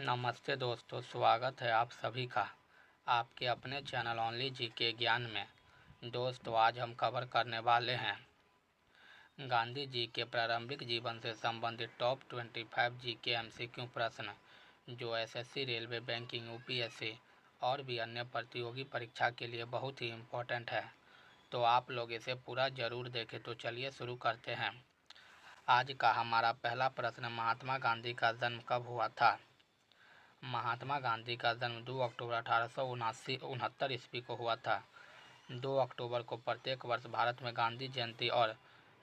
नमस्ते दोस्तों, स्वागत है आप सभी का आपके अपने चैनल ओनली जी के ज्ञान में। दोस्तों, आज हम कवर करने वाले हैं गांधी जी के प्रारंभिक जीवन से संबंधित टॉप 25 जी के MCQ प्रश्न, जो एसएससी, रेलवे, बैंकिंग, यूपीएससी और भी अन्य प्रतियोगी परीक्षा के लिए बहुत ही इम्पोर्टेंट है। तो आप लोग इसे पूरा ज़रूर देखें। तो चलिए शुरू करते हैं। आज का हमारा पहला प्रश्न, महात्मा गांधी का जन्म कब हुआ था? महात्मा गांधी का जन्म 2 अक्टूबर 1869 ईस्वी को हुआ था। 2 अक्टूबर को प्रत्येक वर्ष भारत में गांधी जयंती और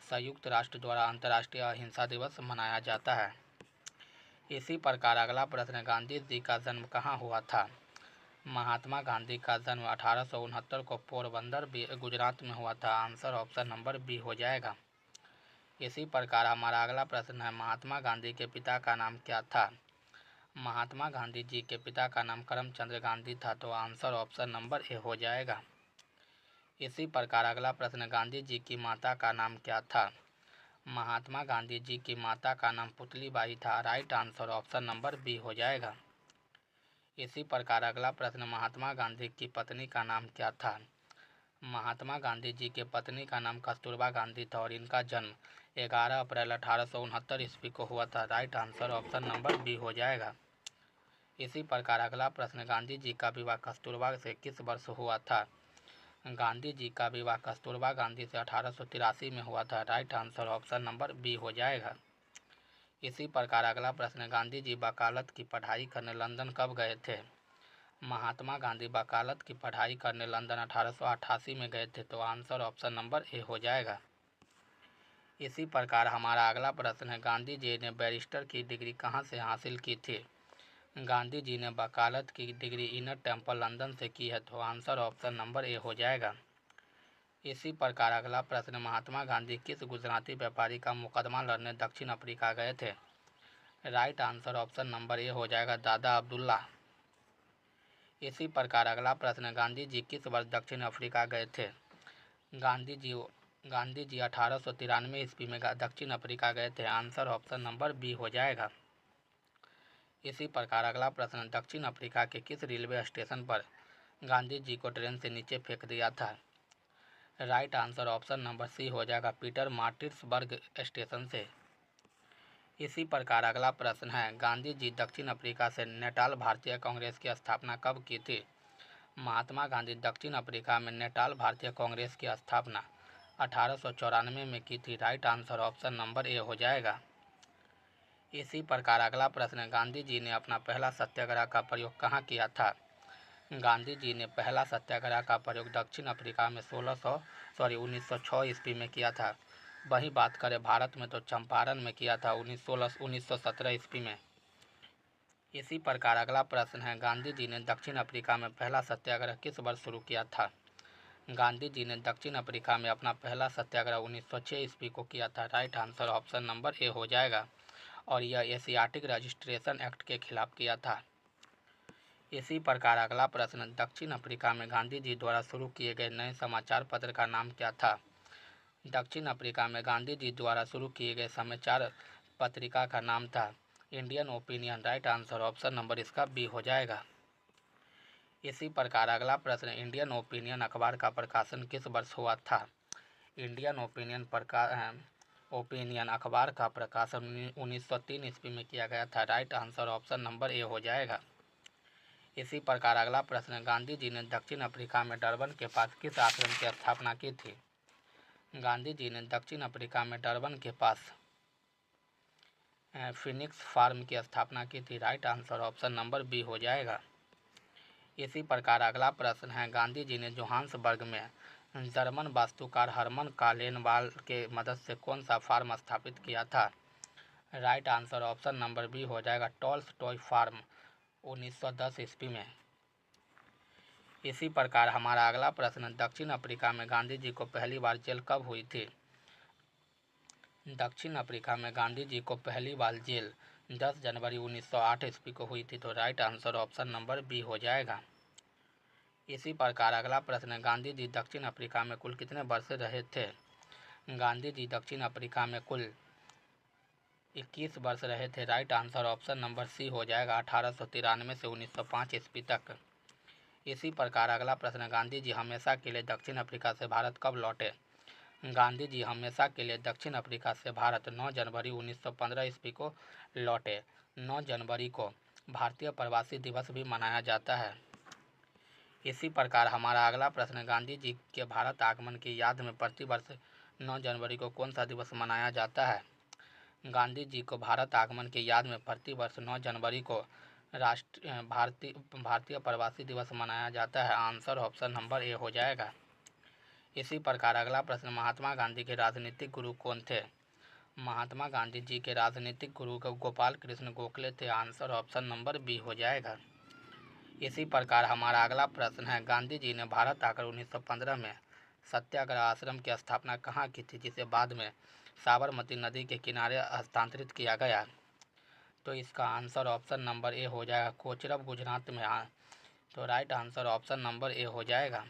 संयुक्त राष्ट्र द्वारा अंतर्राष्ट्रीय अहिंसा दिवस मनाया जाता है। इसी प्रकार अगला प्रश्न, गांधी जी का जन्म कहाँ हुआ था? महात्मा गांधी का जन्म 1869 को पोरबंदर, गुजरात में हुआ था। आंसर ऑप्शन नंबर बी हो जाएगा। इसी प्रकार हमारा अगला प्रश्न है, महात्मा गांधी के पिता का नाम क्या था? महात्मा गांधी जी के पिता का नाम करमचंद गांधी था। तो आंसर ऑप्शन नंबर ए हो जाएगा। इसी प्रकार अगला प्रश्न, गांधी जी की माता का नाम क्या था? महात्मा गांधी जी की माता का नाम पुतलीबाई था। Right answer option number B हो जाएगा। इसी प्रकार अगला प्रश्न, महात्मा गांधी की पत्नी का नाम क्या था? महात्मा गांधी जी के पत्नी का नाम कस्तूरबा गांधी था और इनका जन्म 11 अप्रैल 1869 ईस्वी को हुआ था। Right answer option number B हो जाएगा। इसी प्रकार अगला प्रश्न, गांधी जी का विवाह कस्तूरबा से किस वर्ष हुआ था? गांधी जी का विवाह कस्तूरबा गांधी से 1883 में हुआ था। Right answer option number B हो जाएगा। इसी प्रकार अगला प्रश्न, गांधी जी वकालत की पढ़ाई करने लंदन कब गए थे? महात्मा गांधी वकालत की पढ़ाई करने लंदन 1888 में गए थे। तो आंसर ऑप्शन नंबर ए हो जाएगा। इसी प्रकार हमारा अगला प्रश्न है, गांधी जी ने बैरिस्टर की डिग्री कहाँ से हासिल की थी? गांधी जी ने वकालत की डिग्री इनर टेम्पल लंदन से की है। तो आंसर ऑप्शन नंबर ए हो जाएगा। इसी प्रकार अगला प्रश्न, महात्मा गांधी किस गुजराती व्यापारी का मुकदमा लड़ने दक्षिण अफ्रीका गए थे? Right answer option number A हो जाएगा, दादा अब्दुल्ला। इसी प्रकार अगला प्रश्न, गांधी जी किस वर्ष दक्षिण अफ्रीका गए थे? गांधी जी 1893 ईस्वी में दक्षिण अफ्रीका गए थे। आंसर ऑप्शन नंबर बी हो जाएगा। इसी प्रकार अगला प्रश्न, दक्षिण अफ्रीका के किस रेलवे स्टेशन पर गांधी जी को ट्रेन से नीचे फेंक दिया था? Right answer option number C हो जाएगा, पीटर मार्टिसबर्ग स्टेशन से। इसी प्रकार अगला प्रश्न है, गांधी जी दक्षिण अफ्रीका से नेटाल भारतीय कांग्रेस की स्थापना कब की थी? महात्मा गांधी दक्षिण अफ्रीका में नेटाल भारतीय कांग्रेस की स्थापना 1894 में की थी। Right answer option number A हो जाएगा। इसी प्रकार अगला प्रश्न, गांधी जी ने अपना पहला सत्याग्रह का प्रयोग कहाँ किया था? गांधी जी ने पहला सत्याग्रह का प्रयोग दक्षिण अफ्रीका में 1906 ईस्वी में किया था। वहीं बात करें भारत में तो चंपारण में किया था 1917 ईस्वी में। इसी प्रकार अगला प्रश्न है, गांधी जी ने दक्षिण अफ्रीका में पहला सत्याग्रह किस वर्ष शुरू किया था? गांधी जी ने दक्षिण अफ्रीका में अपना पहला सत्याग्रह 1906 ईस्वी को किया था। Right answer option number A हो जाएगा और यह एशियाटिक रजिस्ट्रेशन एक्ट के खिलाफ किया था। इसी प्रकार अगला प्रश्न, दक्षिण अफ्रीका में गांधी जी द्वारा शुरू किए गए नए समाचार पत्र का नाम क्या था? दक्षिण अफ्रीका में गांधी जी द्वारा शुरू किए गए समाचार पत्रिका का नाम था Indian opinion. Right answer option number इसका बी हो जाएगा। इसी प्रकार अगला प्रश्न, इंडियन ओपिनियन अखबार का प्रकाशन किस वर्ष हुआ था? इंडियन ओपिनियन अखबार का प्रकाशन 1903 ईस्वी में किया गया था। Right answer option number A हो जाएगा। इसी प्रकार अगला प्रश्न, गांधी जी ने दक्षिण अफ्रीका में डरबन के पास किस आश्रम की स्थापना की थी? गांधी जी ने दक्षिण अफ्रीका में डरबन के पास फिनिक्स फार्म की स्थापना की थी। Right answer option number B हो जाएगा। इसी प्रकार अगला प्रश्न है, गांधी जी ने जोहान्सबर्ग में जर्मन वास्तुकार हर्मन कालेनवाल के मदद से कौन सा फार्म स्थापित किया था? Right answer option number B हो जाएगा, टॉल्स्टॉय फार्म 1910 ईस्वी में। इसी प्रकार हमारा अगला प्रश्न, दक्षिण अफ्रीका में गांधी जी को पहली बार जेल कब हुई थी? दक्षिण अफ्रीका में गांधी जी को पहली बार जेल 10 जनवरी 1908 ईस्वी को हुई थी। तो right answer option number B हो जाएगा। इसी प्रकार अगला प्रश्न, गांधी जी दक्षिण अफ्रीका में कुल कितने वर्ष रहे थे? गांधी जी दक्षिण अफ्रीका में कुल 21 वर्ष रहे थे। Right answer option number C हो जाएगा 1893 से 1905 ईस्वी तक। इसी प्रकार अगला प्रश्न, गांधी जी हमेशा के लिए दक्षिण अफ्रीका से भारत कब लौटे? गांधी जी हमेशा के लिए दक्षिण अफ्रीका से भारत 9 जनवरी 1915 ईस्वी को लौटे। 9 जनवरी को भारतीय प्रवासी दिवस भी मनाया जाता है। इसी प्रकार हमारा अगला प्रश्न, गांधी जी के भारत आगमन की याद में प्रतिवर्ष 9 जनवरी को कौन सा दिवस मनाया जाता है? गांधी जी को भारत आगमन की याद में प्रतिवर्ष 9 जनवरी को भारतीय प्रवासी दिवस मनाया जाता है। आंसर ऑप्शन नंबर ए हो जाएगा। इसी प्रकार अगला प्रश्न, महात्मा गांधी के राजनीतिक गुरु कौन थे? महात्मा गांधी जी के राजनीतिक गुरु गोपाल कृष्ण गोखले थे। आंसर ऑप्शन नंबर बी हो जाएगा। इसी प्रकार हमारा अगला प्रश्न है, गांधी जी ने भारत आकर 1915 में सत्याग्रह आश्रम की स्थापना कहाँ की थी, जिसे बाद में साबरमती नदी के किनारे हस्तांतरित किया गया? तो इसका आंसर ऑप्शन नंबर ए हो जाएगा, कोचरब गुजरात में। तो right answer option number A हो जाएगा।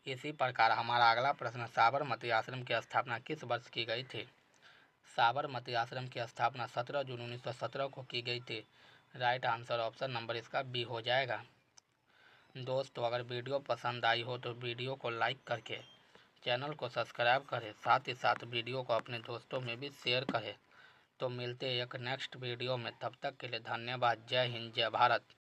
इसी प्रकार हमारा अगला प्रश्न, साबरमती आश्रम की स्थापना किस वर्ष की गई थी? साबरमती आश्रम की स्थापना 17 जून 1917 को की गई थी। राइट आंसर ऑप्शन नंबर इसका बी हो जाएगा। दोस्तों, अगर वीडियो पसंद आई हो तो वीडियो को लाइक करके चैनल को सब्सक्राइब करें, साथ ही साथ वीडियो को अपने दोस्तों में भी शेयर करें। तो मिलते हैं एक नेक्स्ट वीडियो में, तब तक के लिए धन्यवाद। जय हिंद, जय भारत।